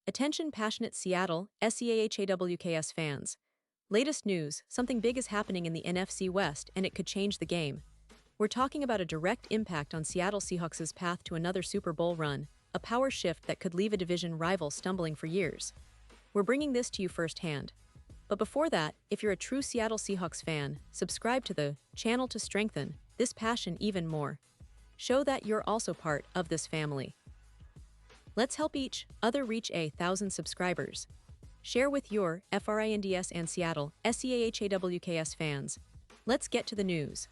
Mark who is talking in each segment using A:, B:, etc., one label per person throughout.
A: Attention passionate Seattle, SEAHAWKS fans. Latest news, something big is happening in the NFC West and it could change the game. We're talking about a direct impact on Seattle Seahawks' path to another Super Bowl run, a power shift that could leave a division rival stumbling for years. We're bringing this to you firsthand. But before that, if you're a true Seattle Seahawks fan, subscribe to the channel to strengthen this passion even more. Show that you're also part of this family. Let's help each other reach 1,000 subscribers. Share with your FRINDS and Seattle SEAHAWKS fans. Let's get to the news.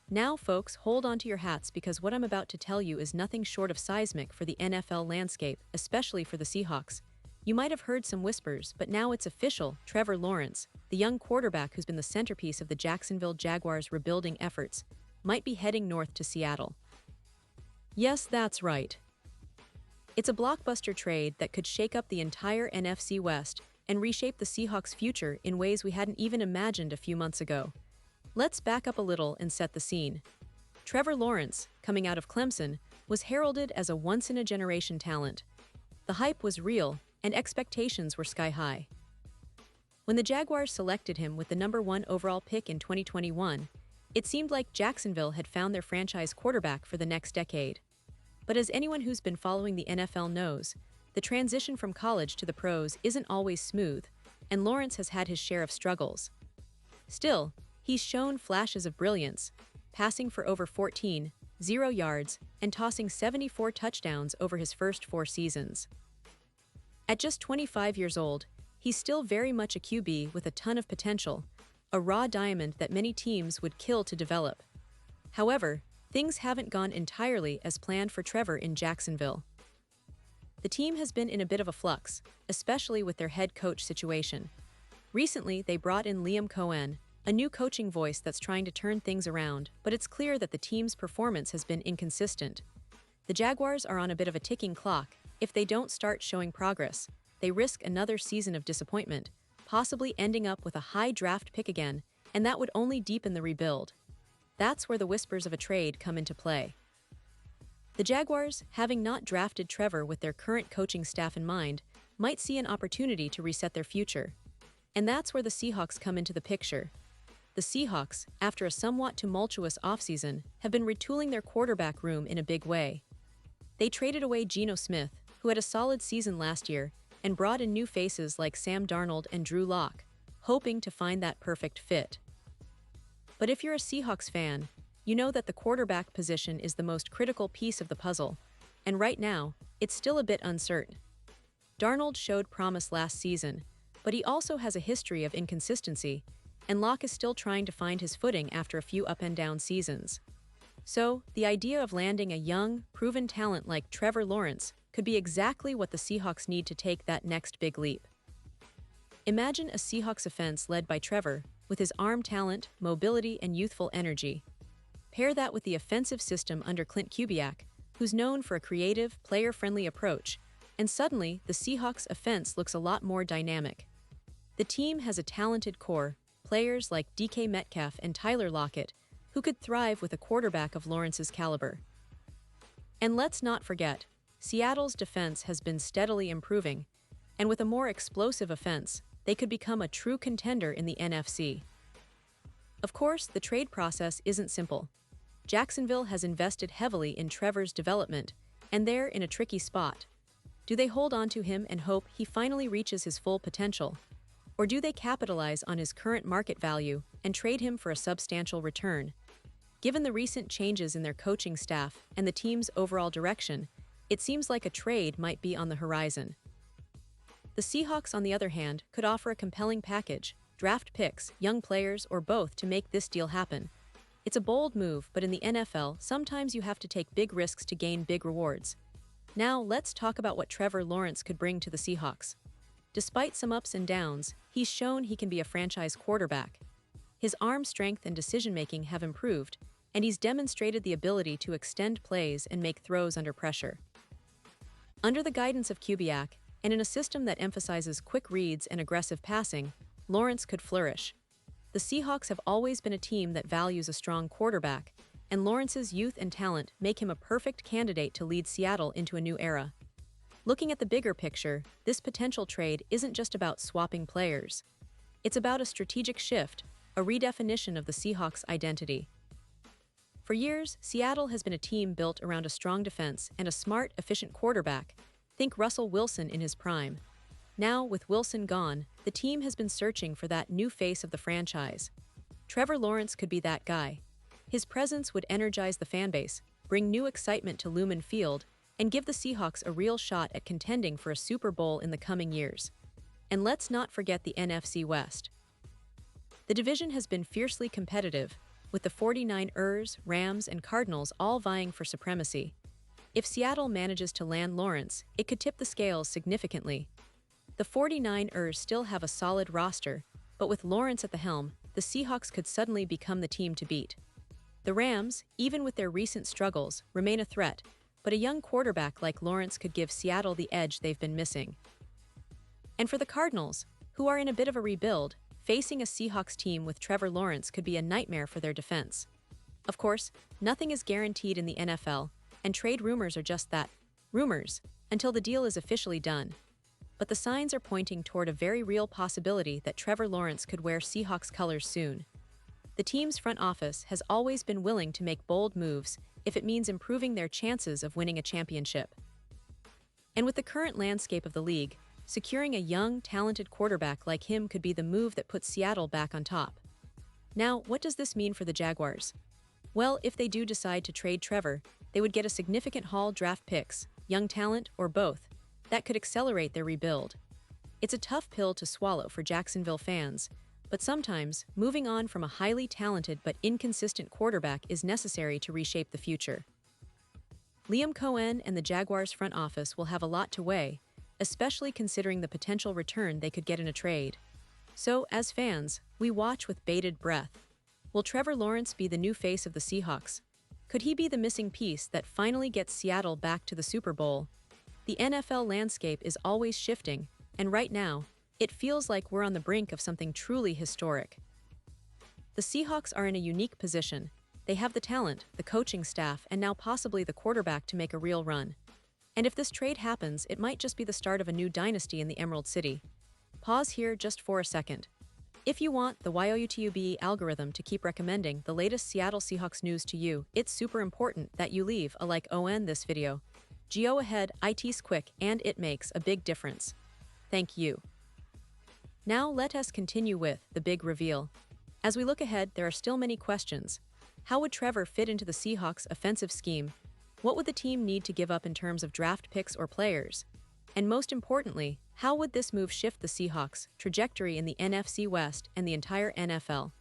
A: Now, folks, hold on to your hats because what I'm about to tell you is nothing short of seismic for the NFL landscape, especially for the Seahawks. You might have heard some whispers, but now it's official. Trevor Lawrence, the young quarterback who's been the centerpiece of the Jacksonville Jaguars' rebuilding efforts, might be heading north to Seattle. Yes, that's right. It's a blockbuster trade that could shake up the entire NFC West and reshape the Seahawks' future in ways we hadn't even imagined a few months ago. Let's back up a little and set the scene. Trevor Lawrence, coming out of Clemson, was heralded as a once-in-a-generation talent. The hype was real, and expectations were sky-high. When the Jaguars selected him with the #1 overall pick in 2021, it seemed like Jacksonville had found their franchise quarterback for the next decade. But as anyone who's been following the NFL knows, the transition from college to the pros isn't always smooth, and Lawrence has had his share of struggles. Still, he's shown flashes of brilliance, passing for over 14,000 yards and tossing 74 touchdowns over his first 4 seasons. At just 25 years old, he's still very much a QB with a ton of potential, a raw diamond that many teams would kill to develop. However, things haven't gone entirely as planned for Trevor in Jacksonville. The team has been in a bit of a flux, especially with their head coach situation. Recently, they brought in Liam Cohen, a new coaching voice that's trying to turn things around, but it's clear that the team's performance has been inconsistent. The Jaguars are on a bit of a ticking clock. If they don't start showing progress, they risk another season of disappointment, possibly ending up with a high draft pick again, and that would only deepen the rebuild. That's where the whispers of a trade come into play. The Jaguars, having not drafted Trevor with their current coaching staff in mind, might see an opportunity to reset their future. And that's where the Seahawks come into the picture. The Seahawks, after a somewhat tumultuous offseason, have been retooling their quarterback room in a big way. They traded away Geno Smith, who had a solid season last year, and brought in new faces like Sam Darnold and Drew Lock, hoping to find that perfect fit. But if you're a Seahawks fan, you know that the quarterback position is the most critical piece of the puzzle, and right now, it's still a bit uncertain. Darnold showed promise last season, but he also has a history of inconsistency, and Lock is still trying to find his footing after a few up-and-down seasons. So, the idea of landing a young, proven talent like Trevor Lawrence could be exactly what the Seahawks need to take that next big leap. Imagine a Seahawks offense led by Trevor, with his arm talent, mobility, and youthful energy. Pair that with the offensive system under Clint Kubiak, who's known for a creative, player-friendly approach, and suddenly the Seahawks offense looks a lot more dynamic. The team has a talented core, players like DK Metcalf and Tyler Lockett, who could thrive with a quarterback of Lawrence's caliber. And let's not forget, Seattle's defense has been steadily improving, and with a more explosive offense, they could become a true contender in the NFC. Of course, the trade process isn't simple. Jacksonville has invested heavily in Trevor's development, and they're in a tricky spot. Do they hold on to him and hope he finally reaches his full potential? Or do they capitalize on his current market value and trade him for a substantial return? Given the recent changes in their coaching staff and the team's overall direction, it seems like a trade might be on the horizon. The Seahawks, on the other hand, could offer a compelling package, draft picks, young players, or both to make this deal happen. It's a bold move, but in the NFL, sometimes you have to take big risks to gain big rewards. Now, let's talk about what Trevor Lawrence could bring to the Seahawks. Despite some ups and downs, he's shown he can be a franchise quarterback. His arm strength and decision-making have improved, and he's demonstrated the ability to extend plays and make throws under pressure. Under the guidance of Kubiak, and in a system that emphasizes quick reads and aggressive passing, Lawrence could flourish. The Seahawks have always been a team that values a strong quarterback, and Lawrence's youth and talent make him a perfect candidate to lead Seattle into a new era. Looking at the bigger picture, this potential trade isn't just about swapping players. It's about a strategic shift, a redefinition of the Seahawks' identity. For years, Seattle has been a team built around a strong defense and a smart, efficient quarterback. Think Russell Wilson in his prime. Now, with Wilson gone, the team has been searching for that new face of the franchise. Trevor Lawrence could be that guy. His presence would energize the fanbase, bring new excitement to Lumen Field, and give the Seahawks a real shot at contending for a Super Bowl in the coming years. And let's not forget the NFC West. The division has been fiercely competitive, with the 49ers, Rams, and Cardinals all vying for supremacy. If Seattle manages to land Lawrence, it could tip the scales significantly. The 49ers still have a solid roster, but with Lawrence at the helm, the Seahawks could suddenly become the team to beat. The Rams, even with their recent struggles, remain a threat, but a young quarterback like Lawrence could give Seattle the edge they've been missing. And for the Cardinals, who are in a bit of a rebuild, facing a Seahawks team with Trevor Lawrence could be a nightmare for their defense. Of course, nothing is guaranteed in the NFL, and trade rumors are just that, rumors, until the deal is officially done. But the signs are pointing toward a very real possibility that Trevor Lawrence could wear Seahawks colors soon. The team's front office has always been willing to make bold moves if it means improving their chances of winning a championship. And with the current landscape of the league, securing a young, talented quarterback like him could be the move that puts Seattle back on top. Now, what does this mean for the Jaguars? Well, if they do decide to trade Trevor, they would get a significant haul draft picks, young talent, or both, that could accelerate their rebuild. It's a tough pill to swallow for Jacksonville fans, but sometimes, moving on from a highly talented but inconsistent quarterback is necessary to reshape the future. Liam Cohen and the Jaguars' front office will have a lot to weigh, especially considering the potential return they could get in a trade. So, as fans, we watch with bated breath. Will Trevor Lawrence be the new face of the Seahawks? Could he be the missing piece that finally gets Seattle back to the Super Bowl? The NFL landscape is always shifting, and right now, it feels like we're on the brink of something truly historic. The Seahawks are in a unique position. They have the talent, the coaching staff, and now possibly the quarterback to make a real run. And if this trade happens, it might just be the start of a new dynasty in the Emerald City. Pause here just for a second. If you want the YouTube algorithm to keep recommending the latest Seattle Seahawks news to you, it's super important that you leave a like on this video. Go ahead, it's quick and it makes a big difference. Thank you. Now let us continue with the big reveal. As we look ahead, there are still many questions. How would Trevor fit into the Seahawks' offensive scheme? What would the team need to give up in terms of draft picks or players? And most importantly, how would this move shift the Seahawks' trajectory in the NFC West and the entire NFL?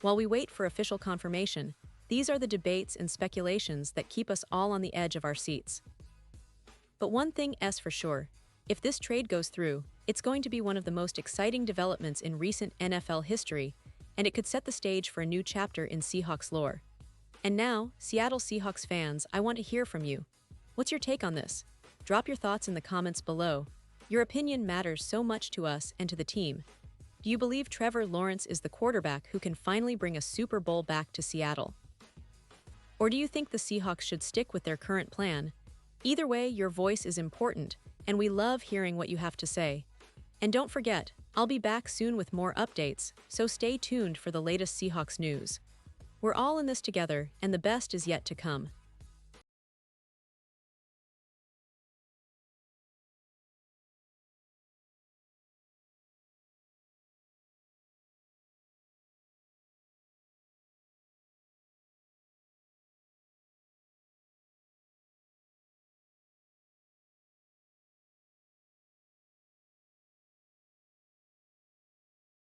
A: While we wait for official confirmation, these are the debates and speculations that keep us all on the edge of our seats. But one thing is for sure, if this trade goes through, it's going to be one of the most exciting developments in recent NFL history, and it could set the stage for a new chapter in Seahawks lore. And now, Seattle Seahawks fans, I want to hear from you. What's your take on this? Drop your thoughts in the comments below. Your opinion matters so much to us and to the team. Do you believe Trevor Lawrence is the quarterback who can finally bring a Super Bowl back to Seattle? Or do you think the Seahawks should stick with their current plan? Either way, your voice is important, and we love hearing what you have to say. And don't forget, I'll be back soon with more updates, so stay tuned for the latest Seahawks news. We're all in this together, and the best is yet to come.